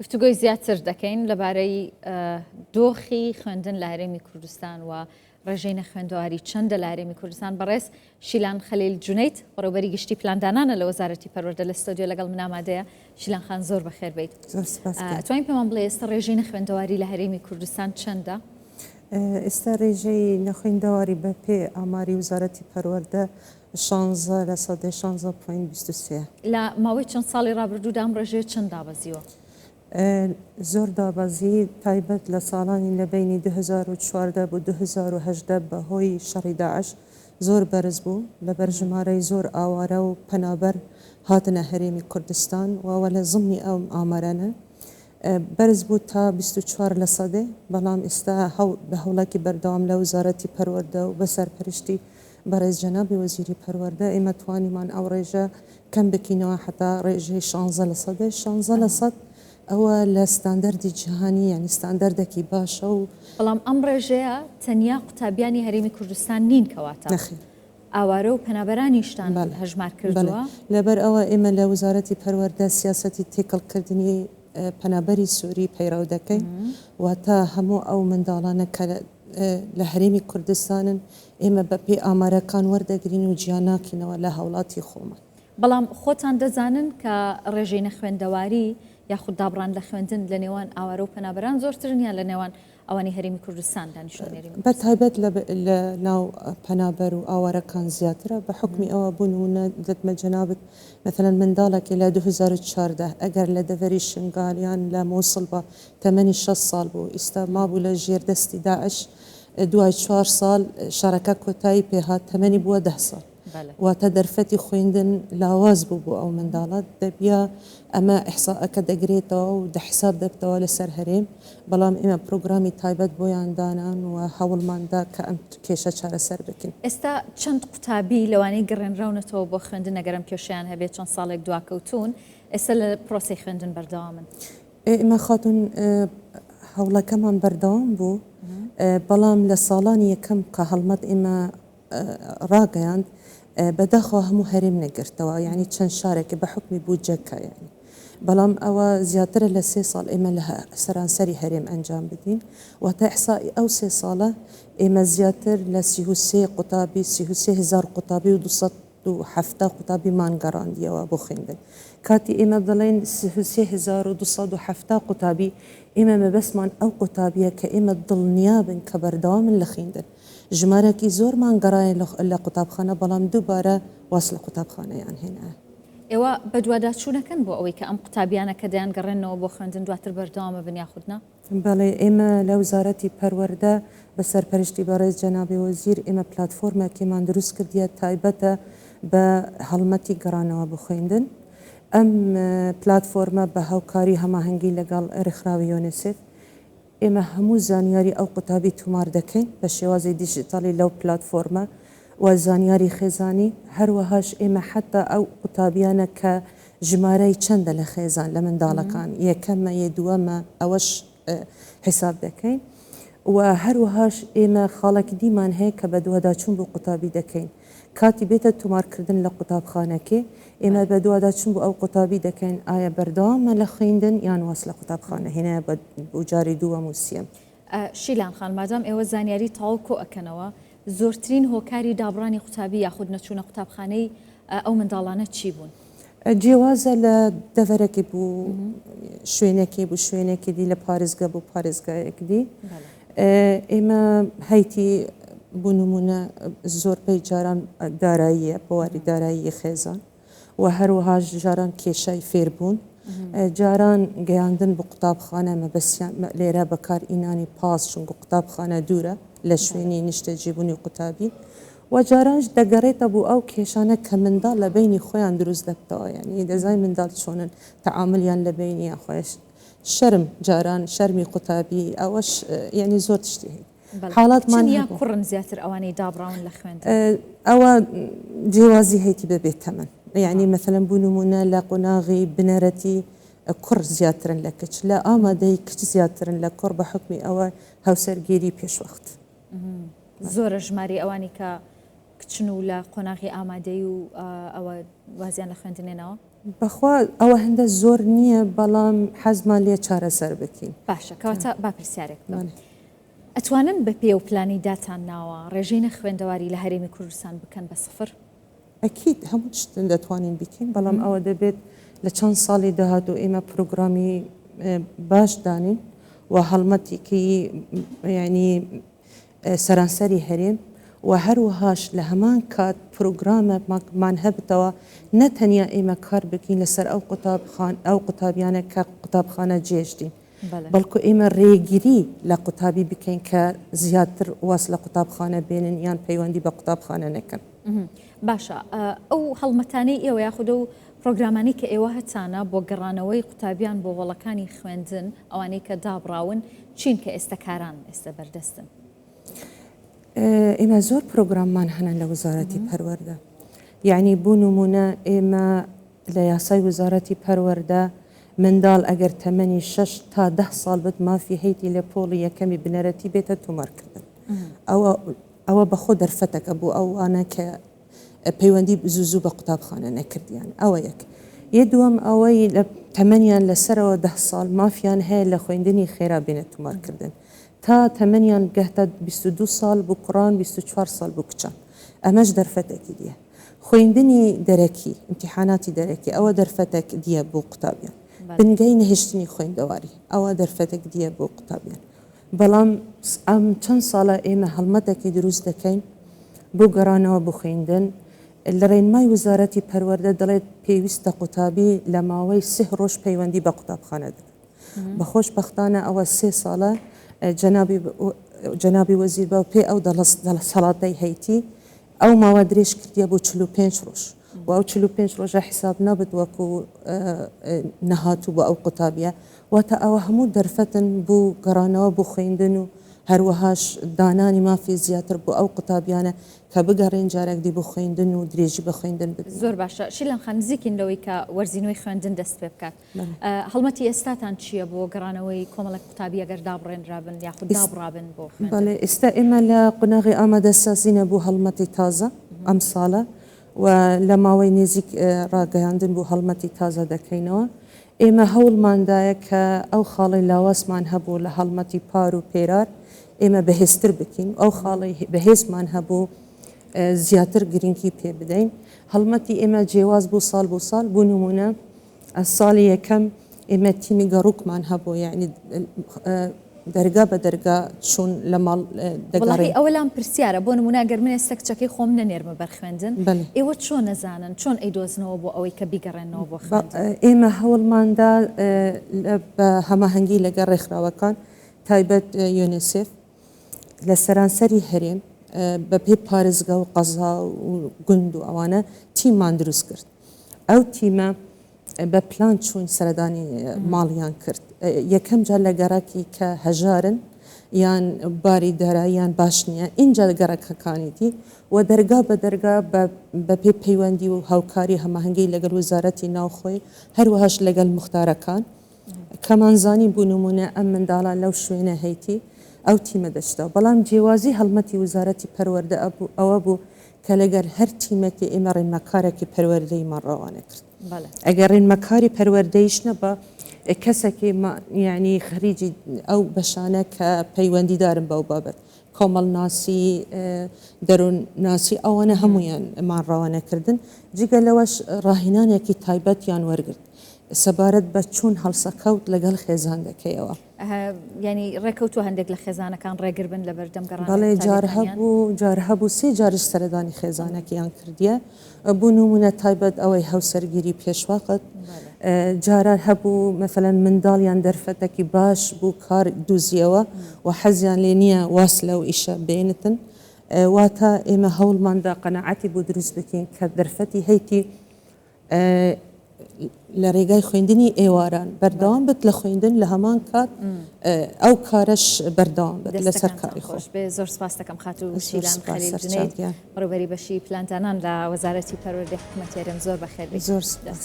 گفتوگۆی زیاتر دەکەین لەبارەی دۆخی خوێندن لە هەرێمی کوردستان و ڕێژەی خوێندەواری چەندە لە هەرێمی کوردستان. بەڕێز شیلان خەلیل جونەیت بەڕێوەبەری گشتی پلاندانانە لە وەزارەتی پەروەردە لە ستۆدیۆ لەگەڵ من ئامادەیە. شیلان خان زۆر بەخێر بیت. توانین پێمان بڵێ ئێستا ڕێژەی خوێندەواری لە هەرێمی کوردستان چەندە؟ ئێستا ڕێژەی نەخوێندەواری بە پێ ئاماری وزارەتی پەروەردە 16.23 لە ماوەی چەند ساڵی ڕابردوودا ئەم ڕێژەیە چەند دابەزیوە؟ زۆر دابەزی تایبەت لە ساڵانی لە بینی 2014 بۆ 2018 بەهۆی شەڕی داعش زۆر بەرز بوو لە بەرژمارەی زۆر ئاوارە و پەنابەر هاتنە هەرێمی کوردستان وەوە لە زمنی ئەو ئامارانە بەرز بوو تا 24%. بەڵام ئێستا بە هەوڵێکی بەردەوام لە وزارەتی پەروەردە و بە سەرپەرشتی بەڕێز جەنابی وەزیری پەروەردە ئێمە توانیمان ئەو ڕێژە کەم بکینەوە حتا ڕێژەی 16%. 16% ئەوە لە ستاندەردی جیهانی یعنی ستاندەردێکی باشە و بەڵام ئەم ڕێژەیە تەنیا قوتابیانی هەرێمی کوردستان نین کەواتە ئاوارە و پەنابەرانیشتان هەژمار کردووە. لەبەر ئەوە ئێمە لە وزارەتی پەروەردە سیاسەتی تێکەڵکردنی پەنابەری سووری پەیڕاو دەکەین واتە هەموو ئەو منداڵانە کە لە هەرێمی کوردستانن ئێمە بە پێی ئامارەکان وەردەگرین و جیاناکەینەوە لە هەوڵاتی خۆمان. بەڵام خۆتان دەزانن کە ڕێژەی نەخوێندەواری یاخود دابڕان لە خوێندن لە نێوان ئاوارە و پەنابەران زۆرترن یان لە نێوان ئەوانی هەرێمی کوردستان دانیشتوانێری بە تایبەت لە ناو پەنابەر و ئاوارەکان زیاترە بە حکمی ئەوە بوونونە دەتمە جەنابەت مثلەن منداڵێکی لە 2014 ئەگەر لە دەڤەری شنگالیان لە مۆسڵ بە تەمەنی 6 ساڵ بوو ئێستا مابوو لە ژێردەستی داعش دوای 4 ساڵ شارەکە کۆتایی پێهات تەمەنی بووە 10 ساڵ واتە دەرفەتی خوێندن لاواز بوو بۆ ئەو منداڵات دەبیا ئەمە ئیحساءەکە دەگرێتەوە و دەحساب دەبتەوە لەسەر هەرێم. بەڵام ئێمە پرۆگرامی تایبەت بۆیان دانان و هەوڵماندا کە ئەم کێشە چارەسەر بکەین. ئێستا چەند قوتابی لەوانەی گەڕێنراونەتەوە بۆ خوێندن ئەگەرم کێشیان هەبێت چەند ساڵێک دواکەوتون ئێستا لە پرۆسی خوێندن بەردەوامن؟ ئێمە خاتون هەوڵەکەمان بەردەوام بوو بەڵام لە ساڵانی یەکەم کە هەڵمەت ئێمە ڕاگەیاند بەداخەوە هەموو هەرێم نەگرتەوە یعنی چەند شارێکی بە حکمی بوجەکە یعنی بەڵام ئەوە زیاترە لە 3 ساڵ ئێمە لە سەرانسەری هەرێم ئەنجام بدین واتە ئیحسائی ئەو 3 ساڵە ئێمە زیاتر لە 33 قوتابی 33,000 قوتابی و 270 قوتابی مانگەڕاندیەوە بۆ خوێندن. کاتی ئێمە دەڵێن 33,270 قوتابی ئێمە مەبەسمان ئەو قوتابیە کە ئێمە دڵنیابن کە بەردەوامن لە خوێندن. ژمارەکی زۆرمان گەڕایە لە قوتابخانە بەڵام دووبارە واس لە قوتابخانەیان هێنا. ئێوە بە دوواداچوونەکەن بۆ ئەوەی کە ئەم قوتابیانە کە دەیان گەڕێنەوە بۆ خوێندن دواتر بەردەوامە بن یاخودنا؟ بەڵێ ئێمە لە وزارەتی پەروەردە بە سەرپەرشتی بەڕێز جەنابی وەزیر ئێمە پلاتفۆرمێکیمان دروست کردیە تایبەتە بە هەڵمەتی گەڕانەوە بۆ خوێندن. ئەم پلاتفۆرمە بە هاوکاری هەماهەنگی لەگەڵ ڕێکخراوی یۆنسف ئێمە هەموو زانیاری ئەو قوتابی تومار دەکەین بە شێوازی دیژیتالی لەو پلاتفۆرمە و زانیاری خێزانی هەروەهاش ئێمە حتا ئەو قوتابیانە کە ژمارەی چەندە لە خێزان لە منداڵەکان یەکەمە یە دووەمە ئەوەش حساب دەکەین و هەروەهاش ئێمە خاڵێکی دیمان هەیە کە بە دوواداچوون بۆ قوتابی دەکەین. کاتی بێتە تومارکردن لە قوتابخانەکێ ئێمە بە دوواداچوون بۆ ئەو قوتابی دەکەین ئایا بەردەوامە لە خوێندن یان واس لە قوتابخانە هێنایە بۆ جاری دووەم و سێم. شیلان خان مادام ئێوە زانیاری تاو کۆ ئەکەنەوە زۆرترین هۆکاری دابڕانی قوتابی یاخود نەچوونە قوتابخانەی ئەو منداڵانە چی بوون؟ جیوازە لە دەڤەرێکی بوو شوێنێکی بوو شوێنێکی دی لە پارێزگا بوو پارێزگایەک دی ئێمە هەیتی بوو نمونە زۆربەی جاران داراییە بۆواری دارایی خێزان و هەروەها جاران کێشای فێربوون جاران گەیاندن بە قوتابخانە مەبەسیان لێرە بەکار ئینانی پاس چونکە قوتابخانە دوورە لە شوێنی نیشتەجیبوونی قوتابی و جارانش دەگەڕێتە بوو ئەو کێشانە کە منداڵ لە بینی خۆیان دروست دەبتەوە یعنی دەزای منداڵ چۆنن تەعاملیان لە بینیان خۆش شەرم جاران شەرمی قوتابی ئەوەش یعنی زۆر تشتی هەیە. حاڵاتمان یا کوڕن زیاتر ئەوانەی دابڕاون لە خوێندن ئەوە جیوازی هەیتی بەبێت تەمەن یعنی مەثلەن بوو نمونە لە قۆناغی بنەرەتی کوڕ زیاترن لە کچ لە ئامادەی کچ زیاترن لە کوڕ بە حکمی ئەوە هەوسەرگیری پێشوەخت. زۆرە ژماری ئەوانی کە کچن و لە قۆناغی ئامادەی و ئەوە وازیان لە خوێندنێنەوە بەخوا ئەوە هەندە زۆر نییە بەڵام حەزمان لێ چارەسەر بکەین. باشە کەواتە با پرسیارێک ئەتوانن بە پێ و پلانی داتان ناوە ڕێژینە خوێندەواری لە هەرێمی کوردستان بکەن بە سفر؟ ئەکید هەموو شتن دەتوانین بکەین بەڵام ئەوە دەبێت لە چەند ساڵی داهاتوو ئێمە پرۆگرامی باش دانین و هەڵمەتێکی ینی سەرانسەری هەرێم و هەروەهاش لە هەمان کات پرۆگرامەمان هەبتەوە نەتەنیا ئێمە کار بکەین لەسەر ئەو قوتابیانە کە قوتابخانە جێشتین بەڵکو ئێمە ڕێگیری لە قوتابی بکەین کە زیاتر واس لە قوتابخانە بێنن یان پەیوەندی بە قوتابخانە نەکەن. باشە ئەو هەڵمەتانەی ئێوە یاخودە و پرۆگرامانی کە ئێوە هەتانە بۆ گەڕانەوەی قوتابیان بۆ وڵەکانی خوێندن ئەوانەی کە دابراون چین کە ئێستا کاران ئێستا بەردەستن؟ ئێمە زۆر پرۆگراممان هەنە لە وزارەتی پەروەردە یعنی بوو نمونە ئێمە لە یاسای وزارەتی پەروەردە منداڵ ئەگەر تەمەنی 6 تا 10 ساڵ بێت مافی هەیتی لە پۆڵی یەکەمی بنەرەتی بێتە تۆمارکردن ئەوە بەخۆ دەرفەتەکە بوو ئەوانە کە پەیوەندی زوو بە قوتابخانە نەکردیان ئەوە یەک یە دووەم ئەوەی لە تەمەنیان لەسەرەوە 10 ساڵ مافیان هەیە لە خوێندنی خێرا بێنە تومارکردن تا تەمەنیان گەهتە 22 ساڵ بوو کوڕان 24 ساڵ بوو کچان ئەمەش دەرفەتێکی دیە خوێندنی دەرەکی امتحاناتی دەرەکی ئەوە دەرفەتێک دیە بۆ قوتابیان بنگەی نەهێشتنی خوێندەواری ئەوە دەرفەتێک دیە بۆ قوتابیان بەڵام ئەم چەند ساڵە ئێمە هەڵمەتێکی دروست دەکەین بۆ گەڕانەوە بۆ خوێندن لە ڕێنمای وزارەتی پەروەردە دەڵێت پێویستە قوتابی لە ماوەی 3 ڕۆژ پەیوەندی بە قوتابخانە دەکەن بە خۆشبەختانە ئەوە 3 ساڵە جەنابی وەزیر بە پێ ئەو سەڵاتەی هەیتی ئەو ماوە درێژ کردیە بۆ 45 ڕۆژ و ئەو 45 ڕۆژە حیساب نابێت وەکو نەهاتوو بە ئەو قوتابیە واتە ئەوە هەموو دەرفەتن بوو گەڕانەوە بۆ خوێندن و هەروەهاش دانانی مافی زیاتر بۆ ئەو قوتابیانە کە بگەڕێن جارێکدی بۆ خوێندن و درێژی بە خوێندن بدن. زۆر باشە شیلان خان نزیکین لەوەی کە وەرزینەوەی خوێندن دەست پێ بکات هەڵمەتی ئێستاتان چییە بۆ گەڕانەوەی کۆمەڵک قوتابی ئەگەر دابڕێنرابن یاخود دابڕابن بۆ خوێندن؟ بەڵێ ئێستا ئێمە لە قوناغی ئامادەسازینە بۆ هەڵمەتی تازە ئەم ساڵە و لە ماوەی نێزیک ڕاگەیاندن بۆ هەڵمەتی تازە دەکەینەوە ئێمە هەوڵماندایە کە ئەو خاڵی لاواسمان هەبوو لە هەڵمەتی پار و پێرار ئێمە بەهێزتر بکەین ئەو خاڵی بەهێزمان هەبوو زیاتر گرنگی پێ بدەین هەڵمەتی ئێمە جێواز بوو ساڵ بۆ ساڵ بوو نمونە ساڵی یەکەم ئێمە تیمی گەڕووکمان هەبوو یعنی دەرگا بە دەرگا چوون لە ماڵ دەگەڕێن ئەوە لام پرسیارە بۆ نمونە گەر من ئێستا کچەکەی خۆم نەنێرمە بەرخوێندن ئێوە چۆن نەزانن چۆن ئەیدۆزنەوە بۆ ئەوەی کە بیگەڕێنەوە بۆ خوێندن؟ ئێمە هەوڵماندا بە هەماهەنگی لەگەڵ ڕێکخراوەکان تایبەت یونیسف لە سەرانسەری هەرێم بە پێ پارێزگا و قەزا و گوند و ئەوانە تیممان دروست کرد ئەو تیمە بە پلان چوون سەردانی ماڵیان کرد یەکەم جار لە گەڕاکی کە هەژارن یان باری داراییان باش نییە اینجا گەڕەکەکانیتی و دەرگا بە دەرگا بە پێ پەیوەندی و هاوکاری هەماهەنگی لەگەڵ وزارەتی ناوخۆی هەروەهاش لەگەڵ مختارەکان کەمانزانی بوو نمونە ئەم منداڵان لەو شوێنە هەیتی ئەو تیمە دەشتەوە بەڵام جیاوازی هەڵمەتی وزارەتی پەروەردە ئەوە بوو کە لەگەر هەر تیمێکی ئێمە ڕێنمەکارێکی پەروەردەیمان ڕەوانە کرد ئەگەر ڕێنمەکاری پەروەردەیش نەبە کەسێکی یعنی خەریجی ئەو بەشانە کە پەیوەندیدارن بەو بابەت کۆمەڵ ناسی دەروون ناسی ئەوانە هەمویان مان ڕەوانەکردن جگە لەوەش ڕاهێنانێکی تایبەتیان وەرگرت سەبارەت بە چوون هەڵسەکەوت لەگەڵ خێزان دەکەیەوە ینی ڕێکەوتوە هەندێک لە خێزانەکان ڕێگر بن لە بەردەم گەڕان بەڵێ جار هەبوو 3 جارش سەردانی خێزانێکیان کردیە بوو نمونە تایبەت ئەوەی هەوسەرگیری پێشواقت جاران هەبوو مەفەلەن منداڵیان دەرفەتێکی باش بوو کار دووزیەوە و حەزیان لێ نییە واس لەو ئیشە بێنتن واتە ئێمە هەوڵماندا قەنەعەتی بۆ دروست بکەین کە دەرفەتی هەیتی لە ڕێگای خوێندنی ئێواران بەردەوام بێت لە خوێندن لە هەمان کات ئەو کارش بەردەوام بێت لەسەر کاری خۆش بێ زۆر سپاس دەکەم خاتو شیلان خەلیل جونەید ڕوبەری بەشی پلانتانان لە وەزارەتی پەروەردەی حکوومەتی هەرێم زۆر بەخێر زۆر سپاس.